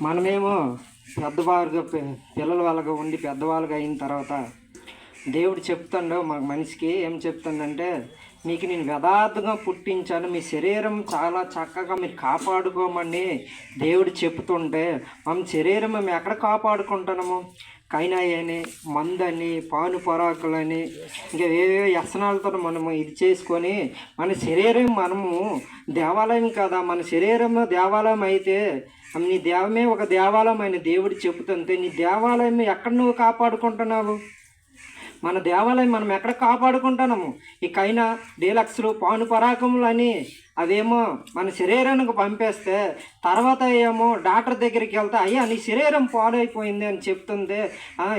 మనమేమో పెద్దవాళ్ళుగా పిల్లల వాళ్ళగా ఉండి పెద్దవాళ్ళుగా అయిన తర్వాత దేవుడు చెప్తాడు మాకు మనిషికి ఏం చెప్తుందంటే, మీకు నేను యథార్థంగా పుట్టించాను, మీ శరీరం చాలా చక్కగా మీరు కాపాడుకోమని దేవుడు చెప్తుంటే మన శరీరం మేము ఎక్కడ కాపాడుకుంటున్నాము? కైనాయి అని, మందని, పాను పొరాకులని, ఇంకా ఏవేవో వ్యసనాలతో మనము ఇది చేసుకొని మన శరీరం మనము దేవాలయం కదా, మన శరీరం దేవాలయం అయితే నీ దేవమే ఒక దేవాలయం అని దేవుడు చెబుతుంటే నీ దేవాలయం ఎక్కడ నువ్వు కాపాడుకుంటున్నావు? మన దేవాలయం మనం ఎక్కడ కాపాడుకుంటున్నాము? ఈ కైనా డీలక్స్లు పాను పరాకములు అని అవేమో మన శరీరానికి పంపేస్తే తర్వాత ఏమో డాక్టర్ దగ్గరికి వెళ్తే అయ్యా నీ శరీరం పాడైపోయింది అని చెప్తుంది.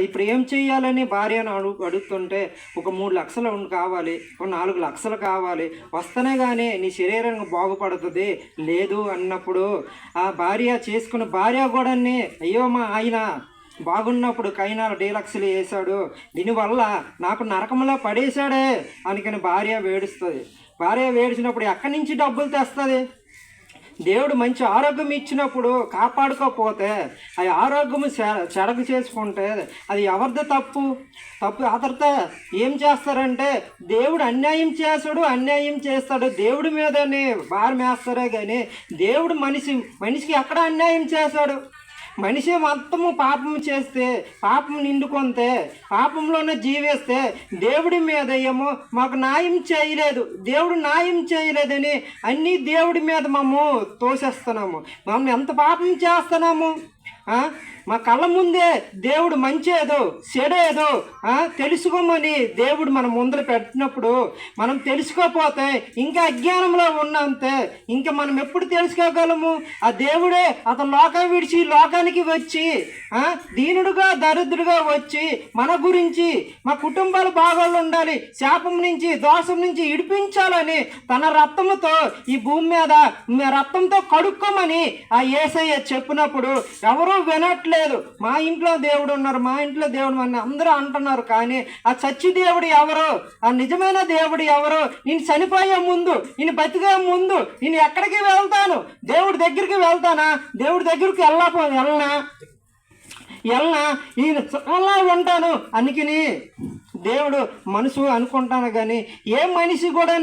ఇప్పుడు ఏం చెయ్యాలని భార్యను అడుగుతుంటే ఒక 3 లక్షలు కావాలి, ఒక 4 లక్షలు కావాలి, వస్తేనే కానీ నీ శరీరం బాగుపడుతుంది. లేదు అన్నప్పుడు ఆ భార్య చేసుకున్న భార్య కూడా అయ్యో మా ఆయన బాగున్నప్పుడు కైనాలు డీలక్స్లు వేశాడు, దీనివల్ల నాకు నరకంలో పడేశాడే అనుకుని భార్య వేడుస్తుంది. భార్య వేడిచినప్పుడు ఎక్కడి నుంచి డబ్బులు తెస్తుంది? దేవుడు మంచి ఆరోగ్యం ఇచ్చినప్పుడు కాపాడుకోకపోతే ఆ ఆరోగ్యము చెడకు చేసుకుంటే అది ఎవరిది తప్పు? ఆ తర్వాత ఏం చేస్తారంటే దేవుడు అన్యాయం చేస్తాడు, దేవుడి మీదనే భారం వేస్తారే కానీ దేవుడు మనిషికి ఎక్కడ అన్యాయం చేశాడు? మనిషి మొత్తము పాపము చేస్తే, పాపం నిండుకొంతే, పాపంలోనే జీవేస్తే దేవుడి మీద ఏమో మాకు న్యాయం చేయలేదు, దేవుడు న్యాయం చేయలేదని అన్నీ దేవుడి మీద మేము తోసేస్తున్నాము. మమ్మల్ని ఎంత పాపం చేస్తున్నాము? మా కళ్ళ ముందే దేవుడు మంచేదో చెడేదో తెలుసుకోమని దేవుడు మన ముందర పెట్టినప్పుడు మనం తెలుసుకోకపోతే ఇంకా అజ్ఞానంలో ఉన్నంతే. ఇంకా మనం ఎప్పుడు తెలుసుకోగలము? ఆ దేవుడే అతను లోకం విడిచి లోకానికి వచ్చి దీనుడుగా దరిద్రుడుగా వచ్చి మన గురించి మా కుటుంబాలు బాగోళ్ళు ఉండాలి, శాపం నుంచి దోషం నుంచి ఇడిపించాలని తన రక్తంతో ఈ భూమి మీద రక్తంతో కడుక్కోమని ఆ యేసయ్య చెప్పినప్పుడు ఎవరు వినట్లేదు. మా ఇంట్లో దేవుడు ఉన్నారు, మా ఇంట్లో దేవుడు అని అందరూ అంటున్నారు. కానీ ఆ సచ్చి దేవుడు ఎవరు? ఆ నిజమైన దేవుడు ఎవరు? నేను చనిపోయే ముందు, నేను బతికే ముందు నేను ఎక్కడికి వెళ్తాను? దేవుడి దగ్గరికి వెళ్తానా? దేవుడి దగ్గరికి వెళ్ళనా ఈయన చాలా ఉంటాను అనుకుని దేవుడు మనసు అనుకుంటాను. కానీ ఏ మనిషి కూడా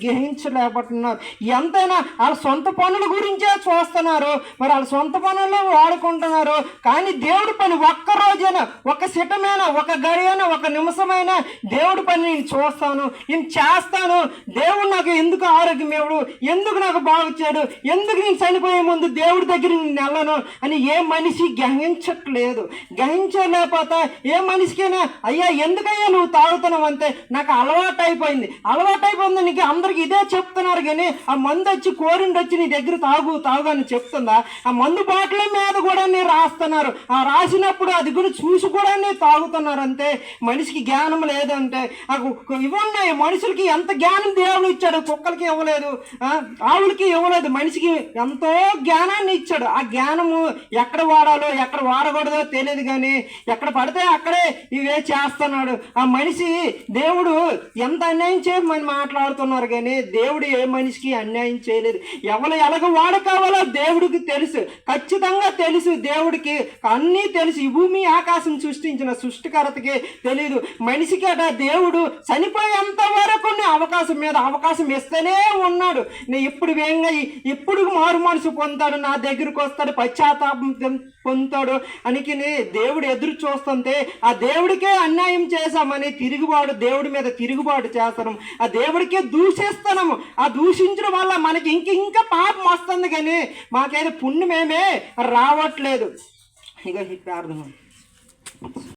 గ్రహించలేకపోతున్నారు. ఎంతైనా వాళ్ళ సొంత పనుల గురించే చూస్తున్నారు, మరి వాళ్ళ సొంత పనుల్లో వాడుకుంటున్నారు. కానీ దేవుడి పని ఒక్క రోజైనా, ఒక సిటమైనా, ఒక గడియైనా, ఒక నిమిషమైనా దేవుడి పని నేను చూస్తాను, నేను చేస్తాను. దేవుడు నాకు ఎందుకు ఆరోగ్యం ఇవ్వడు, ఎందుకు నాకు బాగుచ్చాడు, ఎందుకు నేను చనిపోయే ముందు దేవుడి దగ్గర నేను వెళ్ళను అని ఏ మనిషి గ్రహించట్లేదు. గ్రహించలేకపోతే ఏ మనిషికైనా అయ్యా ఎందుకయ్యా నువ్వు తాగుతున్నావు అంటే నాకు అలవాటు అయిపోయింది నీకు అందరికి ఇదే చెప్తున్నారు. కానీ ఆ మందు వచ్చి కోరిండి వచ్చి నీ దగ్గర తాగు అని చెప్తుందా? ఆ మందు బాటిల్ మీద కూడా రాస్తున్నారు. ఆ రాసినప్పుడు అది కూడా చూసి కూడా తాగుతున్నారు. అంతే. మనిషికి జ్ఞానం లేదంటే ఇవన్నీ మనుషులకి ఎంత జ్ఞానం దేవుడు ఇచ్చాడు, కుక్కలకి ఇవ్వలేదు, ఆవులకి ఇవ్వలేదు, మనిషికి ఎంతో జ్ఞానాన్ని ఇచ్చాడు. ఆ జ్ఞానము ఎక్కడ వాడాలో ఎక్కడ వాడకూడదో తెలియదు. కానీ ఎక్కడ పడితే అక్కడే ఇవే చేస్తున్నాడు ఆ మనిషి. దేవుడు ఎంత అన్యాయం చేయమని మాట్లాడుతున్నారు. కానీ దేవుడు ఏ మనిషికి అన్యాయం చేయలేదు. ఎవరు ఎలాగ వాడుకోవాలో దేవుడికి తెలుసు, ఖచ్చితంగా తెలుసు. దేవుడికి అన్నీ తెలుసు. ఈ భూమి ఆకాశం సృష్టించిన సృష్టికర్తకి తెలియదు. మనిషికి అట దేవుడు చనిపోయేంత వరకు అవకాశం మీద అవకాశం ఇస్తూనే ఉన్నాడు. ఇప్పుడు మారు మనసు పొందుతాడు, నా దగ్గరికి వస్తాడు, పశ్చాత్తాపం పొందుతాడు అనికి దేవుడు ఎదురు చూస్తుంటే ఆ దేవుడికే అన్యాయం చేశామని దేవుడి మీద తిరుగుబాటు చేస్తాము, ఆ దేవుడికే దూషిస్తున్నాము. ఆ దూషించడం వల్ల మనకి ఇంకా పాపం వస్తుంది. కానీ మాకైతే పుణ్యమేమే రావట్లేదు. ఇక ప్రార్థన.